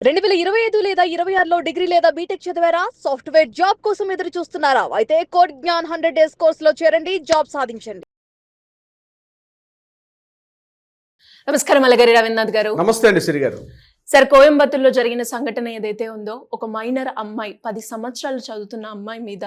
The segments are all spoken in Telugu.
2025 లేదా 26లో డిగ్రీ లేదా బీటెక్ చదివారా? సాఫ్ట్‌వేర్ జాబ్ కోసం ఎదురు చూస్తున్నారా? అయితే కోడ్ జ్ఞాన్ 100 డేస్ కోర్సులో చేరండి, జాబ్ సాధించండి. నమస్కారం అలగారి రవీంద్రనాథ్ గారు. నమస్తే అండి సిరి గారు. సార్, కోయంబత్తూర్లో జరిగిన సంఘటన ఏదైతే ఉందో, ఒక మైనర్ అమ్మాయి 10 సంవత్సరాలు చదువుతున్న అమ్మాయి మీద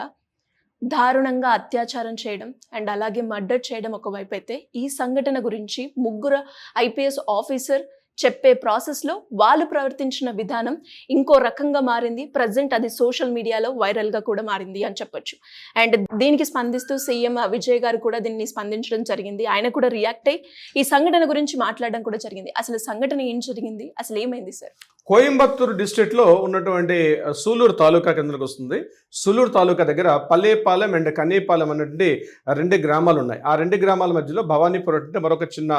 దారుణంగా అత్యాచారం చేయడం అండ్ అలాగే మర్డర్ చేయడం ఒకవైపు అయితే, ఈ సంఘటన గురించి ముగ్గురు ఐపీఎస్ ఆఫీసర్ చెప్పే ప్రాసెస్లో వాళ్ళు ప్రవర్తించిన విధానం ఇంకో రకంగా మారింది. ప్రజెంట్ అది సోషల్ మీడియాలో వైరల్గా కూడా మారింది అని చెప్పొచ్చు. అండ్ దీనికి స్పందిస్తూ సీఎం విజయ్ గారు కూడా దీన్ని స్పందించడం జరిగింది. ఆయన కూడా రియాక్ట్ అయ్యి ఈ సంఘటన గురించి మాట్లాడడం కూడా జరిగింది. అసలు సంఘటన ఏం జరిగింది, అసలు ఏమైంది సార్? కోయంబత్తూరు డిస్ట్రిక్ట్లో ఉన్నటువంటి సూలూరు తాలూకా కిందకు వస్తుంది. సూలూరు తాలూకా దగ్గర పల్లేపాలెం అండ్ కన్నేపాలెం అనేటువంటి 2 గ్రామాలు ఉన్నాయి. ఆ 2 గ్రామాల మధ్యలో భవానీపురం అంటే మరొక చిన్న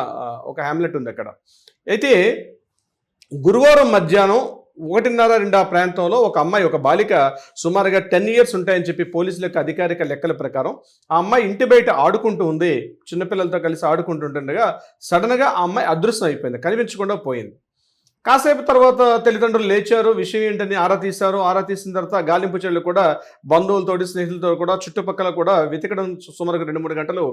ఒక హ్యామ్లెట్ ఉంది అక్కడ. అయితే గురువారం మధ్యాహ్నం 1:30-2 ఆ ప్రాంతంలో ఒక అమ్మాయి, ఒక బాలిక సుమారుగా 10 ఇయర్స్ ఉంటాయని చెప్పి పోలీసుల యొక్క అధికారిక లెక్కల ప్రకారం ఆ అమ్మాయి ఇంటి బయట ఆడుకుంటూ ఉంది. చిన్నపిల్లలతో కలిసి ఆడుకుంటుండగా సడన్గా ఆ అమ్మాయి అదృశ్యం అయిపోయింది, కనిపించకుండా పోయింది. కాసేపు తర్వాత తల్లిదండ్రులు లేచారు, విషయం ఏంటని ఆరా తీశారు. ఆరా తీసిన తర్వాత గాలింపు చర్యలు కూడా బంధువులతోటి, స్నేహితులతో కూడా చుట్టుపక్కల కూడా వెతకడం సుమారుగా 2-3 గంటలు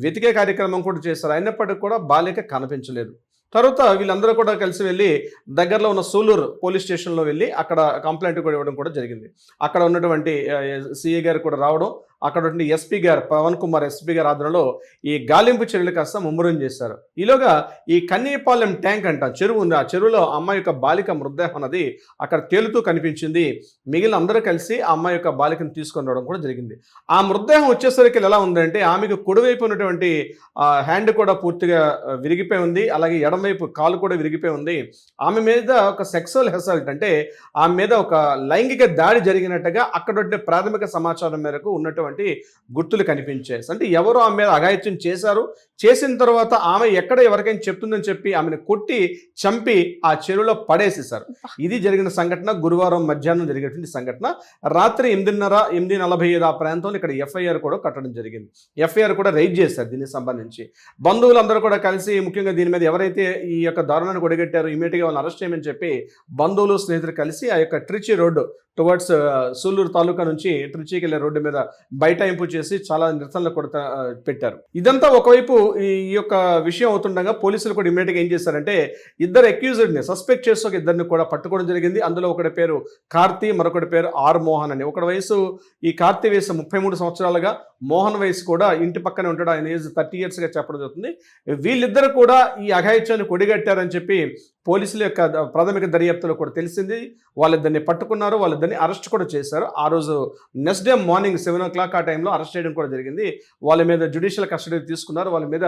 వెతికే కార్యక్రమం కూడా చేశారు. అయినప్పటికీ కూడా బాలిక కనిపించలేదు. తర్వాత వీళ్ళందరూ కూడా కలిసి వెళ్ళి దగ్గరలో ఉన్న సూలూరు పోలీస్ స్టేషన్లో వెళ్ళి అక్కడ కంప్లైంట్ కూడా ఇవ్వడం కూడా జరిగింది. అక్కడ ఉన్నటువంటి సిఐ గారు కూడా రావడం, అక్కడ ఉన్న ఎస్పీ గారు పవన్ కుమార్ ఎస్పీ గారు ఆధ్వర్యంలో ఈ గాలింపు చర్యలు కాస్త ముమ్మరం చేశారు. ఈలోగా ఈ కన్నేపాలెం ట్యాంక్ అంట చెరువు ఉంది. ఆ చెరువులో అమ్మాయి యొక్క బాలిక మృతదేహం అన్నది అక్కడ తేలుతూ కనిపించింది. మిగిలిన అందరూ కలిసి ఆ అమ్మాయి యొక్క బాలికను తీసుకొని రావడం కూడా జరిగింది. ఆ మృతదేహం వచ్చేసరికి ఎలా ఉందంటే, ఆమెకు కుడివైపు ఉన్నటువంటి హ్యాండ్ కూడా పూర్తిగా విరిగిపోయి ఉంది, అలాగే ఎడమవైపు కాలు కూడా విరిగిపోయి ఉంది. ఆమె మీద ఒక సెక్సువల్ అసాల్ట్ అంటే ఆమె మీద ఒక లైంగిక దాడి జరిగినట్టుగా అక్కడ ప్రాథమిక సమాచారం మేరకు ఉన్నటువంటి గుర్తులు కనిపించాయి. అంటే ఎవరో ఆమె మీద అఘాయిత్యం చేశారు. చేసిన తర్వాత ఆమె ఎక్కడ ఎవరికైనా చెప్తుందని చెప్పి ఆమెను కొట్టి చంపి ఆ చెరువులో పడేసేశారు. ఇది జరిగిన సంఘటన గురువారం మధ్యాహ్నం జరిగినటువంటి సంఘటన. రాత్రి 8:45 ఆ ప్రాంతంలో ఇక్కడ ఎఫ్ఐఆర్ కూడా కట్టడం జరిగింది. ఎఫ్ఐఆర్ కూడా రైజ్ చేశారు దీనికి సంబంధించి. బంధువులందరూ కూడా కలిసి, ముఖ్యంగా దీని మీద ఎవరైతే ఈ యొక్క దారుణాన్ని కొడిగట్టారో ఇమీడియట్గా వాళ్ళని అరెస్ట్ చేయమని చెప్పి బంధువులు, స్నేహితులు కలిసి ఆ యొక్క ట్రిచి రోడ్డు టువర్డ్స్ సూలూరు తాలూకా నుంచి ట్రిచికి వెళ్ళే రోడ్డు మీద బైఠాయింపు చేసి చాలా నిరసనలు కూడా పెట్టారు. ఇదంతా ఒకవైపు ఈ యొక్క విషయం అవుతుండగా పోలీసులు కూడా ఇమీడియట్గా ఏం చేశారంటే, ఇద్దరు అక్యూజ్డ్ని సస్పెక్ట్ చేసి ఒక ఇద్దరిని కూడా పట్టుకోవడం జరిగింది. అందులో ఒకటి పేరు కార్తీ, మరొకటి పేరు ఆర్ మోహన్ అని. ఒకటి వయసు, ఈ కార్తీ వయసు 33 సంవత్సరాలుగా, మోహన్ వయసు కూడా ఇంటి పక్కనే ఉంటాడు, ఆయన ఏజ్ 30 ఇయర్స్గా చెప్పడం జరుగుతుంది. వీళ్ళిద్దరు కూడా ఈ అఘాయిత్యాన్ని కొడిగట్టారని చెప్పి పోలీసుల యొక్క ప్రాథమిక దర్యాప్తులో కూడా తెలిసింది. వాళ్ళిద్దరిని పట్టుకున్నారు, వాళ్ళిద్దరిని అరెస్ట్ కూడా చేశారు. ఆ రోజు నెక్స్ట్ డే మార్నింగ్ 7 o'clock ఆ టైంలో అరెస్ట్ చేయడం కూడా జరిగింది. వాళ్ళ మీద జ్యుడిషియల్ కస్టడీ తీసుకున్నారు, వాళ్ళ మీద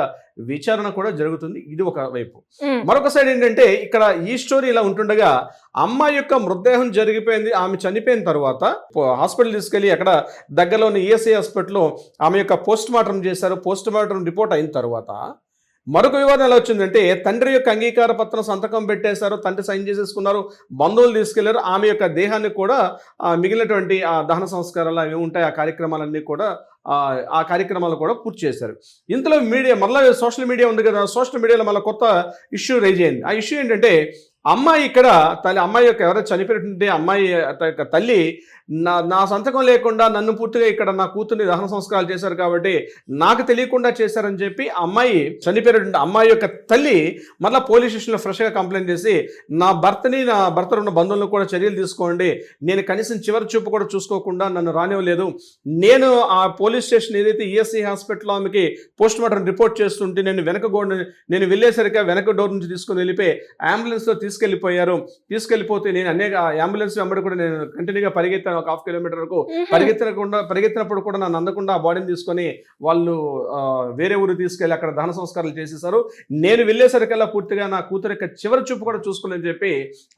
విచారణ కూడా జరుగుతుంది. ఇది ఒక వైపు. మరొక సైడ్ ఏంటంటే, ఇక్కడ ఈ స్టోరీ ఇలా ఉంటుండగా అమ్మాయి యొక్క మృతదేహం జరిగిపోయింది. ఆమె చనిపోయిన తర్వాత హాస్పిటల్ తీసుకెళ్లి అక్కడ దగ్గరలో ఉన్న ఈఎస్ఐ హాస్పిటల్లో ఆమె యొక్క పోస్ట్ మార్టం చేశారు. పోస్ట్ మార్టం రిపోర్ట్ అయిన తర్వాత మరొక వివాదం ఎలా వచ్చిందంటే, తండ్రి యొక్క అంగీకార పత్రం సంతకం పెట్టేశారు, తండ్రి సైన్ చేసేసుకున్నారు, బంధువులు తీసుకెళ్లారు. ఆమె యొక్క దేహాన్ని కూడా మిగిలినటువంటి ఆ దహన సంస్కారాలు అవి ఉంటాయి, ఆ కార్యక్రమాలన్నీ కూడా ఆ కార్యక్రమాలు కూడా పూర్తి చేశారు. ఇంతలో మీడియా మళ్ళీ సోషల్ మీడియా ఉంది కదా, సోషల్ మీడియాలో మళ్ళీ కొత్త ఇష్యూ రైజ్ అయింది. ఆ ఇష్యూ ఏంటంటే, అమ్మాయి ఇక్కడ అమ్మాయి యొక్క ఎవరైతే చనిపోయినటువంటి అమ్మాయి యొక్క తల్లి నా సంతకం లేకుండా నన్ను పూర్తిగా ఇక్కడ నా కూతుర్ని దహన సంస్కారాలు చేశారు కాబట్టి నాకు తెలియకుండా చేశారని చెప్పి అమ్మాయి చనిపోయినటువంటి అమ్మాయి యొక్క తల్లి మళ్ళీ పోలీస్ స్టేషన్లో ఫ్రెష్గా కంప్లైంట్ చేసి, నా భర్త ఉన్న బంధువులను కూడా చర్యలు తీసుకోండి, నేను కనీసం చివరి చూపు కూడా చూసుకోకుండా నన్ను రానివ్వలేదు, నేను ఆ పోలీస్ స్టేషన్ ఏదైతే ఈఎస్ఐ హాస్పిటల్లో ఆమెకి పోస్ట్ మార్టం రిపోర్ట్ చేస్తుంటే నేను వెళ్ళేసరికి వెనక డోర్ నుంచి తీసుకుని వెళ్ళిపోయి అంబులెన్స్లో తీసుకెళ్ళిపోతే నేను అనేక అంబులెన్స్ వెంబడి కూడా నేను కంటిన్యూగా పరిగెత్తాను. ఒక 1/2 కిలోమీటర్ వరకు పరిగెత్తినప్పుడు కూడా నన్ను అందకుండా ఆ బాడీని తీసుకొని వాళ్ళు వేరే ఊరు తీసుకెళ్ళి అక్కడ దహన సంస్కారాలు చేసేసారు. నేను వెళ్ళేసరికల్లా పూర్తిగా నా కూతురు యొక్క చివరి చూపు కూడా చూసుకోలేని చెప్పి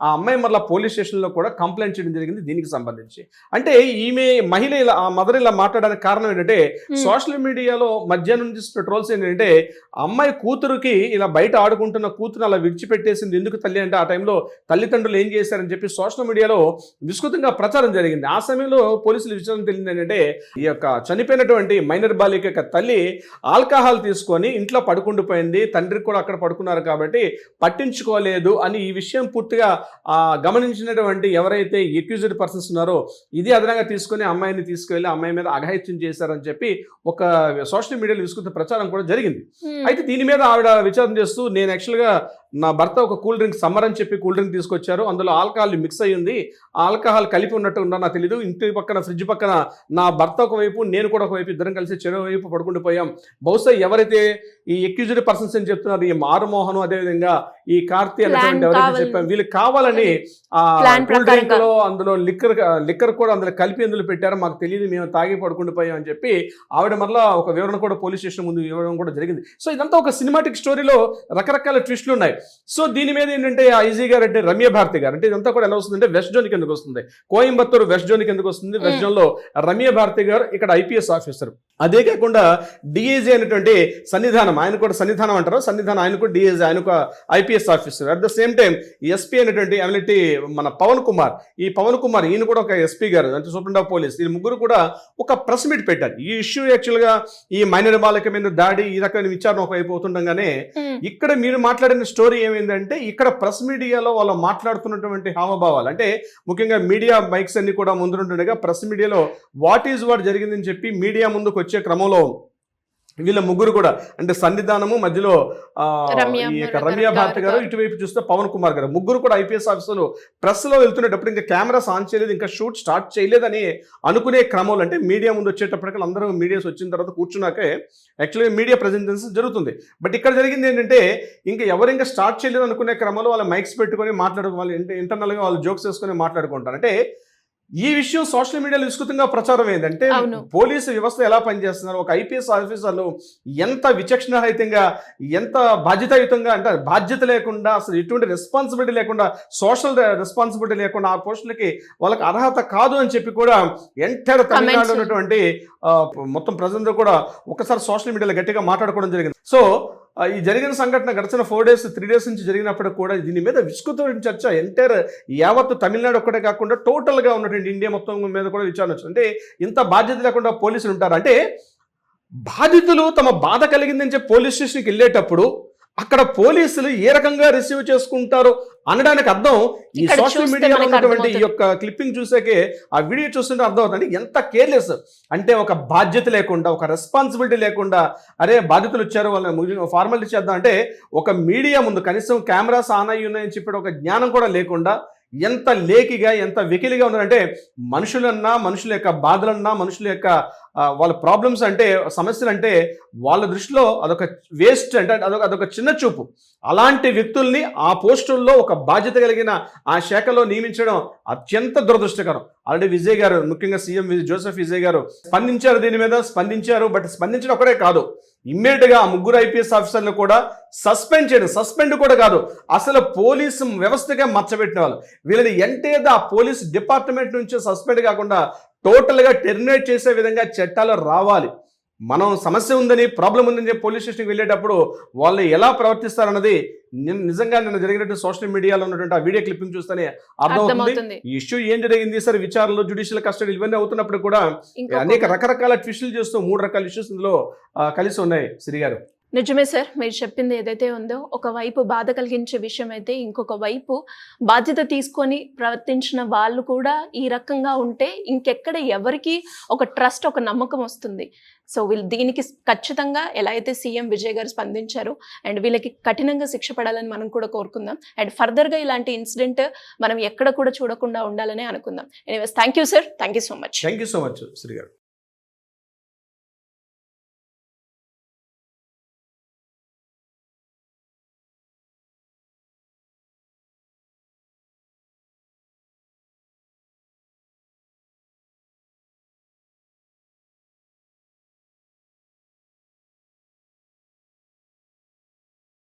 ఆ అమ్మాయి మళ్ళీ పోలీస్ స్టేషన్లో కూడా కంప్లైంట్ చేయడం జరిగింది దీనికి సంబంధించి. అంటే ఈమె మహిళ ఇలా, ఆ మదర్ ఇలా మాట్లాడడానికి కారణం ఏంటంటే, సోషల్ మీడియాలో మధ్యాహ్నం నుంచి ట్రోల్స్ ఏంటంటే, అమ్మాయి కూతురుకి ఇలా బయట ఆడుకుంటున్న కూతురు అలా విడిచిపెట్టేసింది ఎందుకు తల్లి అంటే, ఆ టైంలో తల్లిదండ్రులు ఏం చేశారని చెప్పి సోషల్ మీడియాలో విస్తృతంగా ప్రచారం జరిగింది. ఆ సమయంలో పోలీసులు విచారణ తెలియదు ఏంటంటే ఈ యొక్క చనిపోయినటువంటి మైనర్ బాలిక యొక్క తల్లి ఆల్కహాల్ తీసుకొని ఇంట్లో పడుకుండిపోయింది, తండ్రి కూడా అక్కడ పడుకున్నారు కాబట్టి పట్టించుకోలేదు అని ఈ విషయం పూర్తిగా గమనించినటువంటి ఎవరైతే ఎక్యూజ్డ్ పర్సన్స్ ఉన్నారో ఇది అదనంగా తీసుకొని అమ్మాయిని తీసుకువెళ్ళి అమ్మాయి మీద అఘాయిత్యం చేశారని చెప్పి ఒక సోషల్ మీడియాలో విస్తృత ప్రచారం కూడా జరిగింది. అయితే దీని మీద ఆవిడ విచారణ చేస్తూ నేను యాక్చువల్గా నా భర్త ఒక కూల్ డ్రింక్ సమ్మర్ అని చెప్పి కూల్ డ్రింక్ తీసుకొచ్చారు, అందులో ఆల్కహాల్ మిక్స్ అయ్యింది, ఆల్కహాల్ కలిపి ఉన్నట్టు ఉన్నా నాకు తెలియదు, ఇంటి పక్కన ఫ్రిడ్జ్ పక్కన నా భర్త ఒకవైపు నేను కూడా ఒకవైపు ఇద్దరం కలిసి చెరో వైపు పడుకుండిపోయాం, బహుశా ఎవరైతే ఈ ఎక్యూజ్డ్ పర్సన్స్ అని చెప్తున్నారు ఈ మారుమోహన్ అదేవిధంగా ఈ కార్తీ అనేటువంటి ఎవరైతే చెప్పాం వీళ్ళు కావాలని ఆ కూల్ డ్రింక్ లో అందులో లిక్కర్ కూడా అందులో కలిపి అందులో పెట్టారు, మాకు తెలియదు, మేము తాగి పడుకుండిపోయాం అని చెప్పి ఆవిడ మరలా ఒక వివరణ కూడా పోలీస్ స్టేషన్ ముందు ఇవ్వడం కూడా జరిగింది. సో ఇదంతా ఒక సినిమాటిక్ స్టోరీలో రకరకాల ట్విస్టులు ఉన్నాయి. సో దీని మీద ఏంటంటే ఆ ఐజీ గారు అంటే రమ్య భారతి గారు అంటే ఇదంతా కూడా ఎలా వస్తుందంటే వెస్ట్ జోన్ కిందకు వస్తుంది, కోయంబత్తూరు వెస్ట్ జోన్ కిందకు వస్తుంది. వెస్ట్ జోన్ లో రమ్య భారతి గారు ఇక్కడ ఐపీఎస్ ఆఫీసర్, అదే కాకుండా డిఐజీ అయినటువంటి సన్నిధానం, ఆయన కూడా సన్నిధానం అంటారు, సన్నిధానం ఆయన కూడా డిఐజీ, ఆయన ఒక IPS officer. At the same time SP అయినటువంటి ఎమ్మెల్యే మన పవన్ కుమార్, ఈ పవన్ కుమార్ ఈయన కూడా ఒక ఎస్పీ గారు అంటే సూపరింట్ ఆఫ్ పోలీస్, ఈ ముగ్గురు కూడా ఒక ప్రెస్ మీట్ పెట్టారు. ఈ ఇష్యూ యాక్చువల్గా ఈ మైనర్ బాలిక మీద దాడి ఈ రకమైన విచారణ ఒకవైపు అవుతుండగానే ఇక్కడ మీరు మాట్లాడిన స్టోరీ ఏమైందంటే ఇక్కడ ప్రెస్ మీడియాలో వాళ్ళు మాట్లాడుతున్నటువంటి హావభావాలు అంటే ముఖ్యంగా మీడియా మైక్స్ అన్ని కూడా ముందుంటుండగా ప్రెస్ మీడియాలో వాట్ జరిగిందని చెప్పి మీడియా ముందుకు వచ్చే క్రమంలో వీళ్ళ ముగ్గురు కూడా అంటే సన్నిధానము మధ్యలో ఈ యొక్క రమ్య భారతి గారు, ఇటువైపు చూస్తే పవన్ కుమార్ గారు, ముగ్గురు కూడా ఐపీఎస్ ఆఫీసర్లు ప్రెస్ లో వెళ్తున్నప్పుడు ఇంకా కెమెరాస్ ఆన్ చేయలేదు, ఇంకా షూట్ స్టార్ట్ చేయలేదని అనుకునే క్రమంలో అంటే మీడియా ముందు వచ్చేటప్పటికి అందరూ మీడియాస్ వచ్చిన తర్వాత కూర్చున్నాకే యాక్చువల్గా మీడియా ప్రజెంటేషన్స్ జరుగుతుంది. బట్ ఇక్కడ జరిగింది ఏంటంటే ఇంకా ఎవరు ఇంకా స్టార్ట్ చేయలేదు అనుకునే క్రమంలో వాళ్ళ మైక్స్ పెట్టుకొని వాళ్ళు ఇంటర్నల్గా వాళ్ళు జోక్స్ వేసుకొని మాట్లాడుకుంటారు. అంటే ఈ విషయం సోషల్ మీడియాలో విస్తృతంగా ప్రచారం ఏంటంటే పోలీసు వ్యవస్థ ఎలా పనిచేస్తున్నారు, ఒక ఐపీఎస్ ఆఫీసర్లు ఎంత విచక్షణారహితంగా ఎంత బాధ్యతాయుతంగా అంటే బాధ్యత లేకుండా అసలు ఎటువంటి రెస్పాన్సిబిలిటీ లేకుండా సోషల్ రెస్పాన్సిబిలిటీ లేకుండా ఆ పోస్టులకి వాళ్ళకి అర్హత కాదు అని చెప్పి కూడా ఎంటైర్ తమిళనాడులో ఉన్నటువంటి మొత్తం ప్రజలందరూ కూడా ఒకసారి సోషల్ మీడియాలో గట్టిగా మాట్లాడుకోవడం జరిగింది. సో ఈ జరిగిన సంఘటన గడిచిన 4 days 3 days నుంచి జరిగినప్పుడు కూడా దీని మీద విస్తృతమైన చర్చ ఎంటైర్ యావత్తు తమిళనాడు ఒక్కటే కాకుండా టోటల్గా ఉన్నటువంటి ఇండియా మొత్తం మీద కూడా విచారణ వచ్చింది. అంటే ఇంత బాధ్యత లేకుండా పోలీసులు ఉంటారు అంటే బాధితులు తమ బాధ కలిగిందని చెప్పి పోలీస్ స్టేషన్కి వెళ్ళేటప్పుడు అక్కడ పోలీసులు ఏ రకంగా రిసీవ్ చేసుకుంటారు అనడానికి అర్థం ఈ సోషల్ మీడియాలో ఉన్నటువంటి ఈ యొక్క క్లిప్పింగ్ చూసాకే ఆ వీడియో చూస్తుంటే అర్థం అవుతుంది ఎంత కేర్లెస్ అంటే ఒక బాధ్యత లేకుండా ఒక రెస్పాన్సిబిలిటీ లేకుండా అరే బాధితులు వచ్చారు వాళ్ళని ఫార్మాలిటీ చేద్దాం అంటే ఒక మీడియా ముందు కనీసం కెమెరాస్ ఆన్ అయ్యి ఉన్నాయని చెప్పి ఒక జ్ఞానం కూడా లేకుండా ఎంత లేకిగా ఎంత వెకిలిగా ఉన్నారంటే మనుషులన్నా మనుషుల యొక్క బాధలన్నా మనుషుల యొక్క వాళ్ళ ప్రాబ్లమ్స్ అంటే సమస్యలు అంటే వాళ్ళ దృష్టిలో అదొక వేస్ట్ అంటే అదొక చిన్న చూపు. అలాంటి వ్యక్తుల్ని ఆ పోస్టుల్లో ఒక బాధ్యత కలిగిన ఆ శాఖలో నియమించడం అత్యంత దురదృష్టకరం. ఆల్రెడీ విజయ్ గారు ముఖ్యంగా సీఎం జోసెఫ్ విజయ్ గారు స్పందించారు, దీని మీద స్పందించారు. బట్ స్పందించడం ఒకటే కాదు, ఇమ్మీడియట్గా ఆ ముగ్గురు ఐపీఎస్ ఆఫీసర్లు కూడా సస్పెండ్ చేయడం, సస్పెండ్ కూడా కాదు అసలు పోలీసు వ్యవస్థగా మచ్చబెట్టిన వాళ్ళు వీళ్ళని ఎంటైర్ ఆ పోలీస్ డిపార్ట్మెంట్ నుంచి సస్పెండ్ కాకుండా టోటల్గా టెర్మినేట్ చేసే విధంగా చట్టాలు రావాలి. మనం సమస్య ఉందని ప్రాబ్లం ఉందని చెప్పి పోలీస్ స్టేషన్కి వెళ్ళేటప్పుడు వాళ్ళు ఎలా ప్రవర్తిస్తారన్నది నిజంగా నిన్న జరిగినట్టు సోషల్ మీడియాలో ఉన్నటువంటి ఆ వీడియో క్లిప్పింగ్ చూస్తేనే అర్థమవుతుంది. ఈ ఇష్యూ ఏం జరిగింది సార్, విచారణలో జ్యుడిషియల్ కస్టడీ ఇవన్నీ అవుతున్నప్పుడు కూడా అనేక రకరకాల ట్విస్టులు చేస్తూ 3 రకాల ఇష్యూస్ ఇందులో కలిసి ఉన్నాయి. శ్రీ గారు నిజమే సార్, మీరు చెప్పింది ఏదైతే ఉందో ఒకవైపు బాధ కలిగించే విషయం అయితే ఇంకొక వైపు బాధ్యత తీసుకొని ప్రవర్తించిన వాళ్ళు కూడా ఈ రకంగా ఉంటే ఇంకెక్కడ ఎవరికి ఒక ట్రస్ట్ ఒక నమ్మకం వస్తుంది. సో వీళ్ళు దీనికి ఖచ్చితంగా ఎలా అయితే సీఎం విజయ్ గారు స్పందించారు అండ్ వీళ్ళకి కఠినంగా శిక్ష పడాలని మనం కూడా కోరుకుందాం. అండ్ ఫర్దర్గా ఇలాంటి ఇన్సిడెంట్ మనం ఎక్కడ కూడా చూడకుండా ఉండాలని అనుకుందాం. Anyways thank you sir, thank you so much. Thank you so much Shri గారు.